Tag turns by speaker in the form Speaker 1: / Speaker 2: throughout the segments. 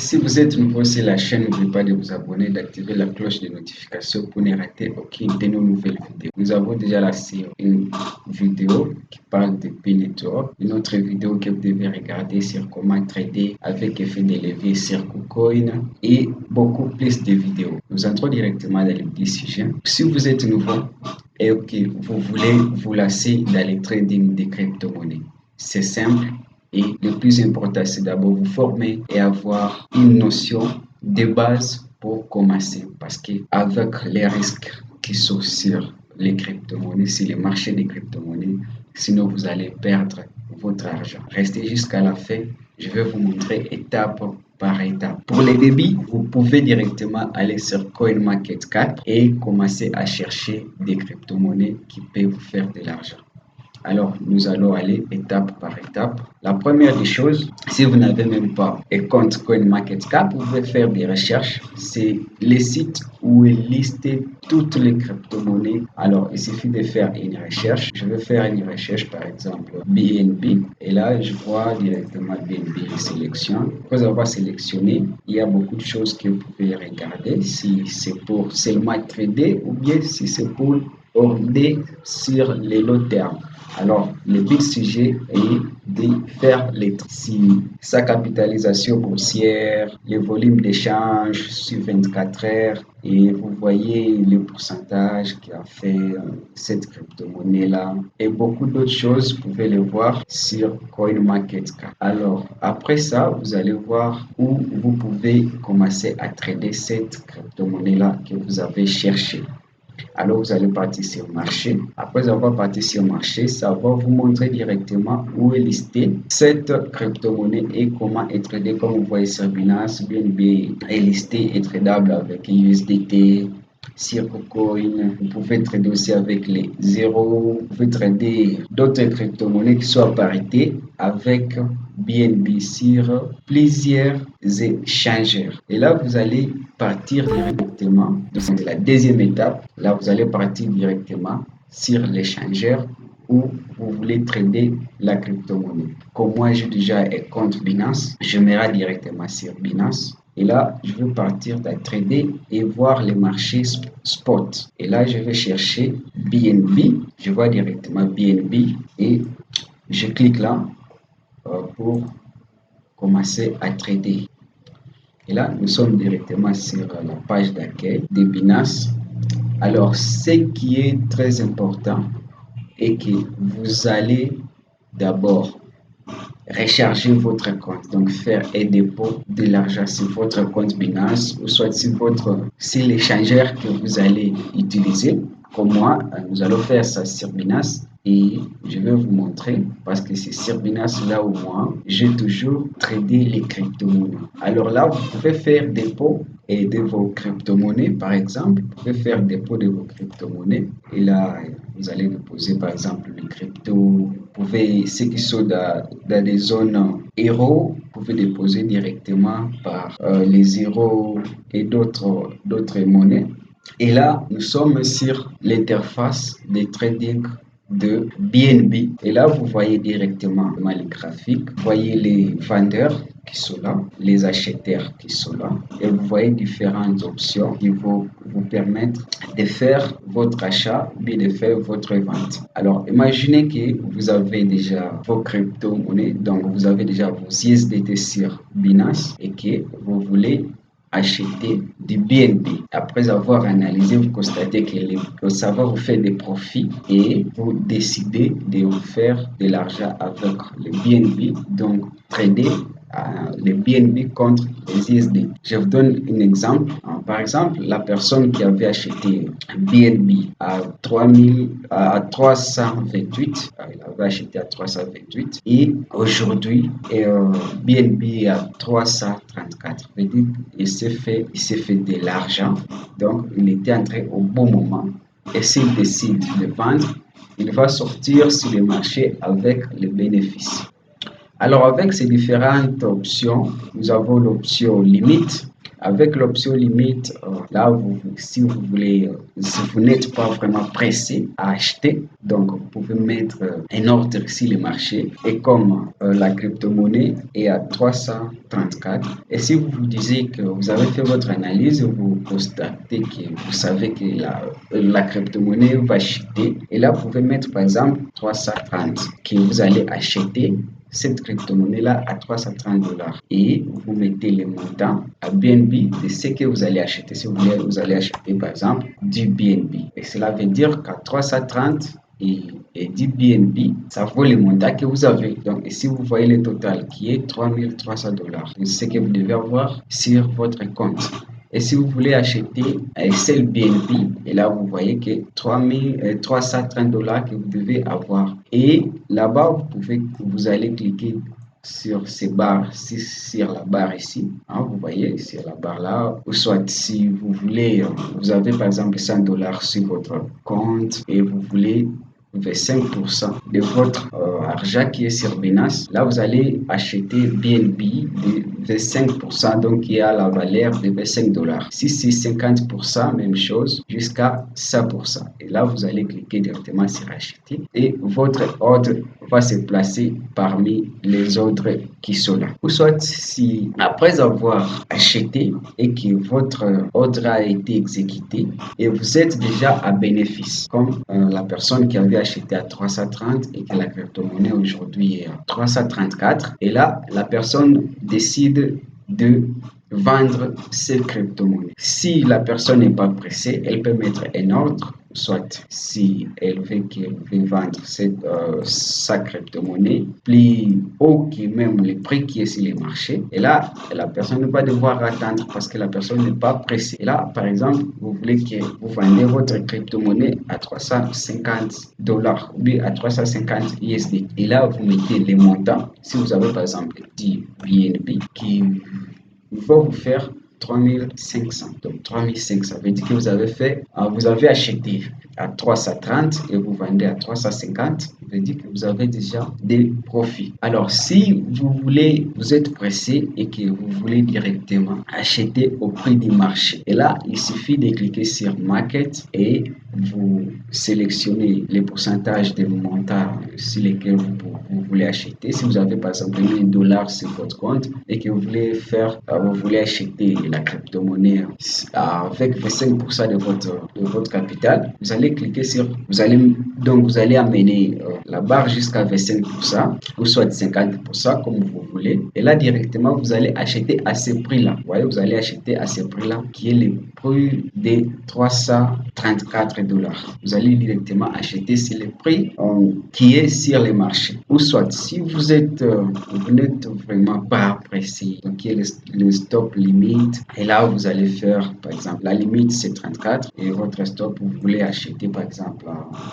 Speaker 1: Si vous êtes nouveau sur la chaîne, n'oubliez pas de vous abonner, d'activer la cloche de notification pour ne rater aucune de nos nouvelles vidéos. Nous avons déjà là une vidéo qui parle de P-Network, une autre vidéo que vous devez regarder sur comment trader avec effet de levier sur KuCoin et beaucoup plus de vidéos. Nous entrons directement dans le petit sujet. Si vous êtes nouveau et que vous voulez vous lancer dans le trading des crypto-monnaies, c'est simple. Et le plus important, c'est d'abord vous former et avoir une notion de base pour commencer. Parce qu'avec les risques qui sont sur les crypto-monnaies, sur le marché des crypto-monnaies, sinon vous allez perdre votre argent. Restez jusqu'à la fin. Je vais vous montrer étape par étape. Pour les débits, vous pouvez directement aller sur CoinMarketCap et commencer à chercher des crypto-monnaies qui peuvent vous faire de l'argent. Alors, nous allons aller étape par étape. La première des choses, si vous n'avez même pas un compte CoinMarketCap, vous pouvez faire des recherches. C'est le site où est listé toutes les crypto-monnaies. Alors, il suffit de faire une recherche. Je vais faire une recherche, par exemple, BNB. Et là, je vois directement BNB sélection. Après avoir sélectionné, il y a beaucoup de choses que vous pouvez regarder. Si c'est pour seulement trader ou bien si c'est pour order sur les long termes. Alors, le but sujet est de faire sa capitalisation boursière, le volume d'échange sur 24 heures et vous voyez le pourcentage qui a fait cette crypto-monnaie-là et beaucoup d'autres choses, vous pouvez les voir sur CoinMarketCap. Alors, après ça, vous allez voir où vous pouvez commencer à trader cette crypto-monnaie-là que vous avez cherchée. Alors, vous allez partir sur marché. Après avoir parti sur marché, ça va vous montrer directement où est listée cette crypto-monnaie et comment est tradée. Comme vous voyez sur Binance, BNB est listé et tradable avec USDT, sur KuCoin. Vous pouvez trader aussi avec les zéros. Vous pouvez trader d'autres crypto-monnaies qui sont à parité avec BNB sur plusieurs échangeurs. Et là, vous allez partir directement. C'est la deuxième étape. Là, vous allez partir directement sur l'échangeur où vous voulez trader la crypto-monnaie. Comme moi, j'ai déjà un compte Binance, je m'irai directement sur Binance. Et là, je vais partir à trader et voir les marchés spot. Et là, je vais chercher BNB. Je vois directement BNB et je clique là pour commencer à trader. Et là, nous sommes directement sur la page d'accueil de Binance. Alors, ce qui est très important est que vous allez d'abord recharger votre compte, donc faire un dépôt de l'argent sur votre compte Binance ou soit sur l'échangeur que vous allez utiliser. Comme moi, nous allons faire ça sur Binance et je vais vous montrer parce que c'est sur Binance là où moi j'ai toujours tradé les crypto-monnaies. Alors là, vous pouvez faire dépôt et de vos crypto-monnaies par exemple. Vous pouvez faire dépôt de vos crypto-monnaies et là, vous allez déposer par exemple les cryptos. Vous pouvez, ceux qui sont dans des zones euros, vous pouvez déposer directement par les euros et d'autres monnaies. Et là, nous sommes sur l'interface de trading de BNB. Et là, vous voyez directement les graphiques. Vous voyez les vendeurs qui sont là, les acheteurs qui sont là. Et vous voyez différentes options qui vont vous permettre de faire votre achat ou bien de faire votre vente. Alors, imaginez que vous avez déjà vos crypto-monnaies, donc vous avez déjà vos USDT sur Binance et que vous voulez acheter du BNB. Après avoir analysé, vous constatez que ça va vous faire des profits et vous décidez de vous faire de l'argent avec le BNB, donc trader le BNB contre les USD. Je vous donne un exemple. Par exemple, la personne qui avait acheté BNB à 328, il avait acheté à 328 et aujourd'hui BNB à 334. Il s'est fait de l'argent, donc il était entré au bon moment et s'il décide de vendre, il va sortir sur le marché avec les bénéfices. Alors, avec ces différentes options, nous avons l'option limite. Avec l'option limite, là, si vous voulez, si vous n'êtes pas vraiment pressé à acheter, donc vous pouvez mettre un ordre ici le marché. Et comme la crypto-monnaie est à 334, et si vous vous disiez que vous avez fait votre analyse, vous constatez que vous savez que la crypto-monnaie va chuter, et là, vous pouvez mettre par exemple 330 que vous allez acheter cette crypto-monnaie-là à 330 $ et vous mettez le montant à BNB de ce que vous allez acheter. Si vous voulez, vous allez acheter par exemple du BNB. Et cela veut dire qu'à 330 et 10 BNB, ça vaut le montant que vous avez. Donc ici, vous voyez le total qui est 3300 $. C'est ce que vous devez avoir sur votre compte. Et si vous voulez acheter un seul BNB, et là vous voyez que 330 $ que vous devez avoir. Et là-bas, vous allez cliquer sur ces barres, sur la barre ici, hein, vous voyez sur la barre là, ou soit si vous voulez, vous avez par exemple 100 $ sur votre compte et vous voulez 25% de votre argent qui est sur Binance. Là, vous allez acheter BNB de 25%, donc qui a la valeur de 25 $. Si c'est 50%, même chose, jusqu'à 100%. Et là, vous allez cliquer directement sur acheter et votre ordre va se placer parmi les ordres qui sont là. Ou soit si après avoir acheté et que votre ordre a été exécuté et vous êtes déjà à bénéfice, comme la personne qui avait acheté à 330 et que la crypto-monnaie aujourd'hui est à 334, et là la personne décide de vendre ces crypto-monnaies. Si la personne n'est pas pressée, elle peut mettre un ordre, soit si elle veut vendre sa crypto-monnaie plus haut que même le prix qui est sur le marché. Et là, la personne ne va devoir attendre parce que la personne n'est pas pressée. Et là, par exemple, vous voulez que vous vendez votre crypto-monnaie à 350 $ ou bien à 350 USD. Et là, vous mettez les montants. Si vous avez par exemple 10 BNB qui va vous faire 3500. Donc 3500, ça veut dire que vous avez acheté à 330 et vous vendez à 350, ça veut dire que vous avez déjà des profits. Alors si vous êtes pressé et que vous voulez directement acheter au prix du marché, et là il suffit de cliquer sur Market et vous sélectionnez les pourcentages des montants sur lesquels vous voulez acheter. Si vous avez par exemple 1000 $ sur votre compte et que vous voulez acheter la crypto-monnaie avec 25% de votre capital, vous allez cliquer vous allez amener la barre jusqu'à 25% ou soit 50% comme vous voulez. Et là directement, vous allez acheter à ce prix-là. Vous voyez, vous allez acheter à ce prix-là qui est le prix de 334 $. Vous allez directement acheter sur le prix qui est sur le marché. Ou soit si vous n'êtes vraiment pas pressé, donc il y a le stop limite. Et là, vous allez faire, par exemple, la limite c'est 34 et votre stop, vous voulez acheter par exemple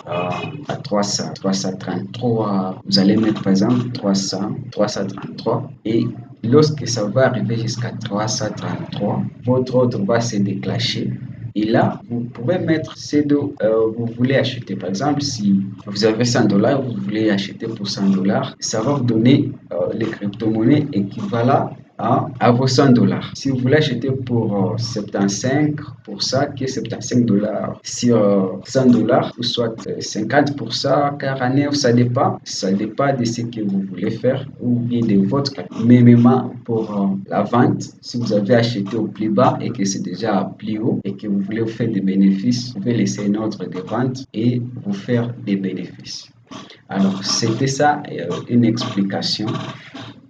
Speaker 1: à 333. Vous allez mettre par exemple 333 et lorsque ça va arriver jusqu'à 333, votre ordre va se déclencher. Et là, vous pouvez mettre ces deux, vous voulez acheter. Par exemple, si vous avez 100 $, vous voulez acheter pour 100 $, ça va vous donner les crypto-monnaies équivalentes à vos 100 $. Si vous voulez acheter pour 75, pour ça, qui est 75 $ sur 100 $, ou soit 50%, 49, ça dépend de ce que vous voulez faire ou bien de votre capital. Même pour la vente, si vous avez acheté au plus bas et que c'est déjà plus haut et que vous voulez faire des bénéfices, vous pouvez laisser un ordre de vente et vous faire des bénéfices. Alors, c'était ça, une explication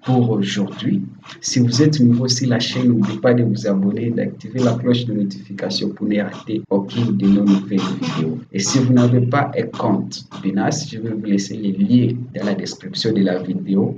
Speaker 1: pour aujourd'hui. Si vous êtes nouveau sur la chaîne, n'oubliez pas de vous abonner, d'activer la cloche de notification pour ne rater aucune de nos nouvelles vidéos. Et si vous n'avez pas un compte Binance, je vais vous laisser les liens dans la description de la vidéo.